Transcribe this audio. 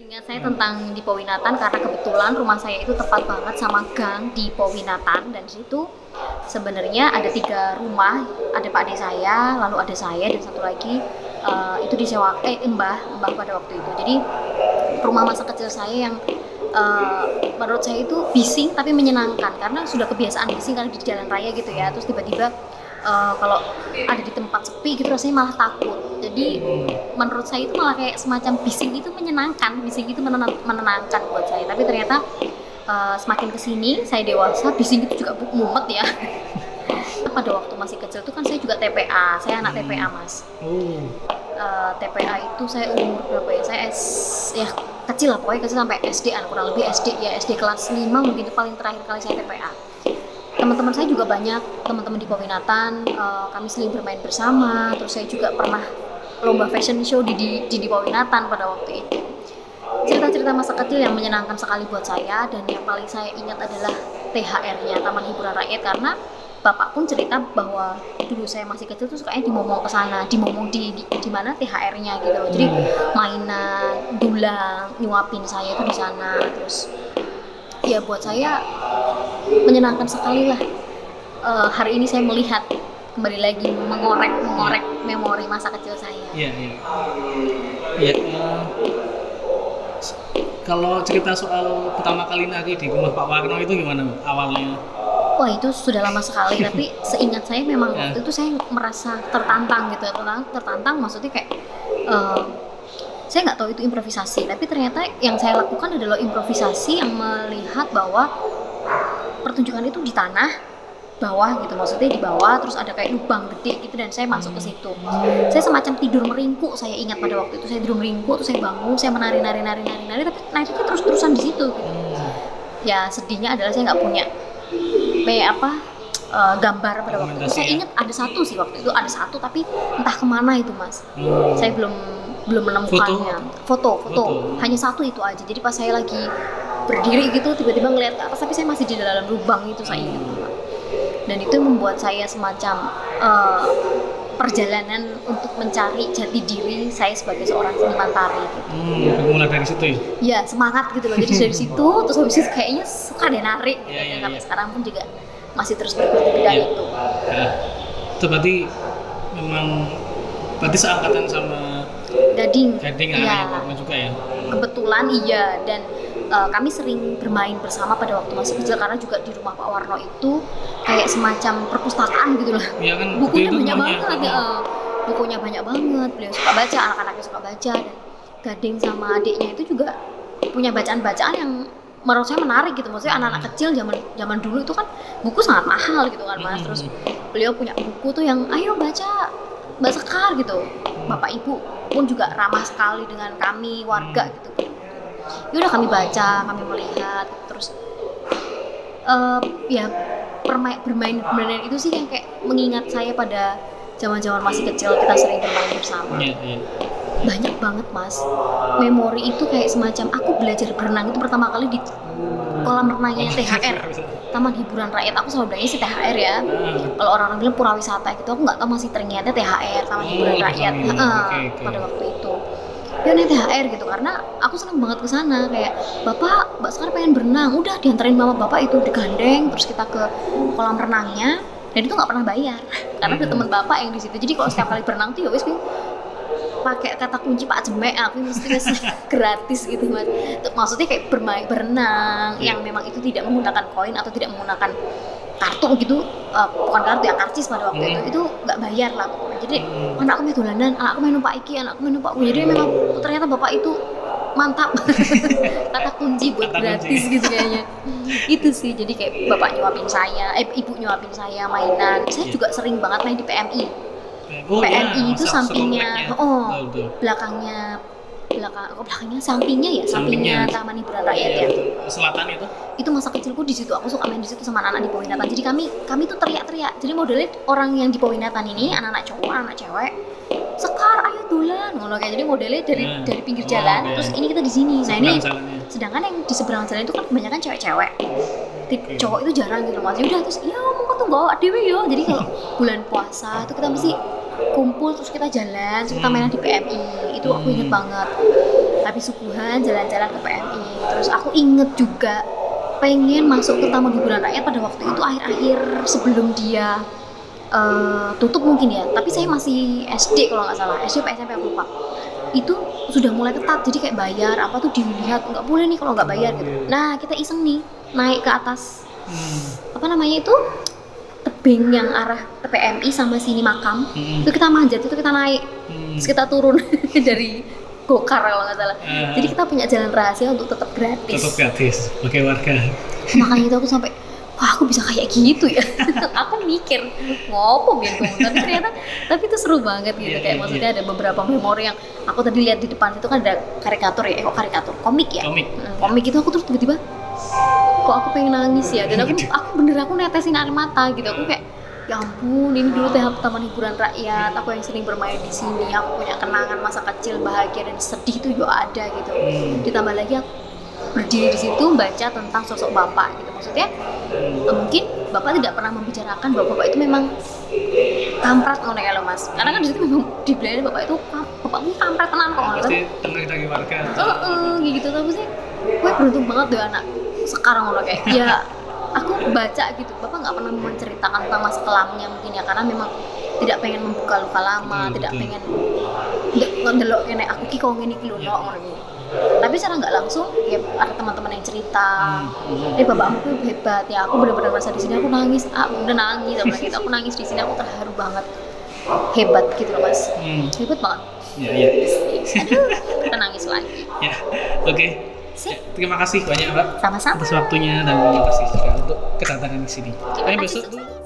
Ingat saya tentang di Powinatan karena kebetulan rumah saya itu tepat banget sama gang di Powinatan, dan di situ sebenarnya ada 3 rumah, ada Pak Ade saya, lalu ada saya dan satu lagi itu disewa Mbah pada waktu itu. Jadi rumah masa kecil saya yang menurut saya itu bising tapi menyenangkan karena sudah kebiasaan bising karena di jalan raya gitu ya. Terus tiba-tiba kalau ada di tempat sepi gitu rasanya malah takut. Jadi menurut saya itu malah kayak semacam bising itu menyenangkan, bising itu menenangkan buat saya. Tapi ternyata semakin kesini saya dewasa, bising itu juga mumet ya. Pada waktu masih kecil tuh kan saya juga TPA, saya anak TPA mas. TPA itu saya umur berapa ya? Saya ya kecil lah, pokoknya kecil sampai SD-an, kurang lebih SD ya, SD kelas 5 mungkin itu paling terakhir kali saya TPA. Teman-teman saya juga banyak, teman-teman di Powinatan, kami sering bermain bersama. Terus saya juga pernah lomba fashion show di Powinatan pada waktu itu. Cerita-cerita masa kecil yang menyenangkan sekali buat saya, dan yang paling saya ingat adalah THR-nya, Taman Hiburan Rakyat, karena bapak pun cerita bahwa dulu saya masih kecil tuh sukanya dimomong ke sana, dimomong di mana THR-nya gitu loh. Jadi mainan, dulang, nyuapin saya tuh di sana. Terus ya buat saya menyenangkan sekali lah. Hari ini saya melihat kembali lagi mengorek memori masa kecil saya. Iya. Kalau cerita soal pertama kali nari di rumah Pak Warno itu gimana awalnya? Wah, itu sudah lama sekali, tapi seingat saya memang waktu itu saya merasa tertantang gitu. Tertantang maksudnya kayak saya nggak tahu itu improvisasi, tapi ternyata yang saya lakukan adalah improvisasi yang melihat bahwa pertunjukan itu di tanah bawah gitu, maksudnya di bawah terus ada kayak lubang gede gitu, dan saya masuk ke situ. Saya semacam tidur meringkuk, saya ingat pada waktu itu saya tidur meringkuk, terus saya bangun, saya menari, tapi nariknya terus-terusan di situ gitu. Ya sedihnya adalah saya nggak punya gambar pada waktu itu. Saya ingat ada satu sih waktu itu, ada satu, tapi entah kemana itu mas. Saya belum menemukannya. Foto hanya satu itu aja. Jadi pas saya lagi berdiri gitu tiba-tiba ngeliat ke atas, tapi saya masih di dalam lubang itu, saya ingat. Dan itu membuat saya semacam perjalanan untuk mencari jati diri saya sebagai seorang seniman tari gitu. Mulai dari situ ya? Ya semangat gitu loh. Jadi dari situ terus habis itu kayaknya suka deh narik gitu. Sampai sekarang pun juga masih terus bergelut di bidang itu. Itu berarti seangkatan sama Gading ya. Juga ya? Kebetulan iya, dan kami sering bermain bersama pada waktu masih kecil karena juga di rumah Pak Warno itu kayak semacam perpustakaan gitu loh. Iya kan, bukunya banyak banget ya. Bukunya banyak banget, beliau suka baca, anak-anaknya suka baca, dan Gading sama adiknya itu juga punya bacaan-bacaan yang menurut saya menarik gitu. Maksudnya anak-anak kecil zaman dulu itu kan buku sangat mahal gitu kan mas. Terus beliau punya buku tuh yang ayo baca Mbak Sekar gitu. Bapak ibu pun juga ramah sekali dengan kami warga gitu. Ya udah kami baca, kami melihat, terus ya bermain itu sih yang kayak mengingat saya pada zaman-zaman masih kecil, kita sering bermain bersama. Banyak banget mas, memori itu kayak semacam aku belajar berenang itu pertama kali di kolam renangnya THR, Taman Hiburan Rakyat. Aku selalu bilangnya sih THR ya. Kalau orang-orang bilang pura wisata gitu, aku nggak tahu masih ternyata THR, Taman Hiburan Rakyat. Pada waktu itu ya nih THR gitu, karena aku seneng banget ke sana. Kayak Mbak sekarang pengen berenang, udah diantarin mama bapak itu, digandeng terus kita ke kolam renangnya, dan itu nggak pernah bayar karena ada teman bapak yang di situ. Jadi kalau setiap kali berenang tuh ya wis pakai kata kunci Pak Jemek, aku mesti gratis gitu mas. Maksudnya kayak berenang yang memang itu tidak menggunakan koin atau tidak menggunakan kartu gitu, bukan kartu ya, karcis pada waktu itu nggak bayar lah pokoknya. Jadi anakku main dolanan, anakku main numpak iki, anakku main numpak. Jadi memang ternyata bapak itu mantap. Kata kunci buat gratis gitu kayaknya. Itu sih, jadi kayak bapak nyuapin saya, ibu nyuapin saya mainan. Saya juga sering banget main di PMI. PMI itu sampingnya, sampingnya Taman Hiburan Rakyat ya. Selatan itu masa kecilku di situ. Aku suka main di situ sama anak-anak di Powinatan. Jadi kami tuh teriak-teriak. Jadi modelnya orang yang di Powinatan ini anak-anak cowok, anak cewek, Sekar ayo dolan ngono kayak. Jadi modelnya dari pinggir jalan, terus ini kita di sini. Nah ini sedangkan yang di seberang jalan itu kan kebanyakan cewek-cewek. Cowok itu jarang gitu mas. Udah terus ya mau ketemu dewe yo. Jadi kalau bulan puasa itu kita mesti kumpul terus kita jalan, terus kita mainan di PMI. Itu aku inget banget. habis subuhan jalan-jalan ke PMI. Terus aku inget juga pengen masuk ke Taman Hiburan Rakyat pada waktu itu akhir-akhir sebelum dia tutup mungkin ya, tapi saya masih SD kalau nggak salah, SD apa SMP aku lupa. Itu sudah mulai ketat, jadi kayak bayar apa tuh dilihat, nggak boleh nih kalau nggak bayar gitu. Nah kita iseng nih naik ke atas apa namanya itu tebing yang arah PMI sama sini makam, itu kita manjat, itu kita naik, terus kita turun dari gokar kalau nggak salah. Jadi kita punya jalan rahasia untuk tetap gratis. Tetap gratis, pakai warga. Makanya itu aku sampai, wah aku bisa kayak gitu ya. Aku mikir ngopo biar tapi ternyata tapi itu seru banget gitu. Kayak maksudnya ada beberapa memori yang aku tadi lihat di depan itu kan ada karikatur ya, kok karikatur komik ya. Komik itu aku terus tiba-tiba kok aku pengen nangis ya, dan aku bener aku netesin air mata gitu. Aku kayak ya ampun, ini dulu Taman Hiburan Rakyat, aku yang sering bermain di sini, aku punya kenangan masa kecil bahagia dan sedih itu juga ada gitu. Ditambah lagi aku berdiri di situ baca tentang sosok bapak gitu. Maksudnya mungkin bapak tidak pernah membicarakan bahwa bapak itu memang kampret ngono ya loh mas, karena kan di situ memang dibilangnya bapak itu kampret tenan kok. Pasti tenang dari warga. Gitu. Tapi sih gue beruntung banget deh anak sekarang ngono kayak ya aku baca gitu, bapak nggak pernah menceritakan tentang masa kelamnya mungkin ya, karena memang tidak pengen membuka luka lama, tidak pengen ndelok kene aku ki kok ngene iki lho ngono gitu. Tapi secara nggak langsung ya ada teman-teman yang cerita, bapakmu tuh hebat ya, aku benar-benar merasa di sini aku nangis, udah nangis apalagi gitu, aku nangis di sini, aku terharu banget, hebat gitu loh mas, hebat banget. Iya. Aduh, kita nangis lagi. Ya, oke. Terima kasih banyak Mbak. Sama-sama. Atas waktunya dan terima kasih juga untuk kedatangan di sini. Terima kasih besok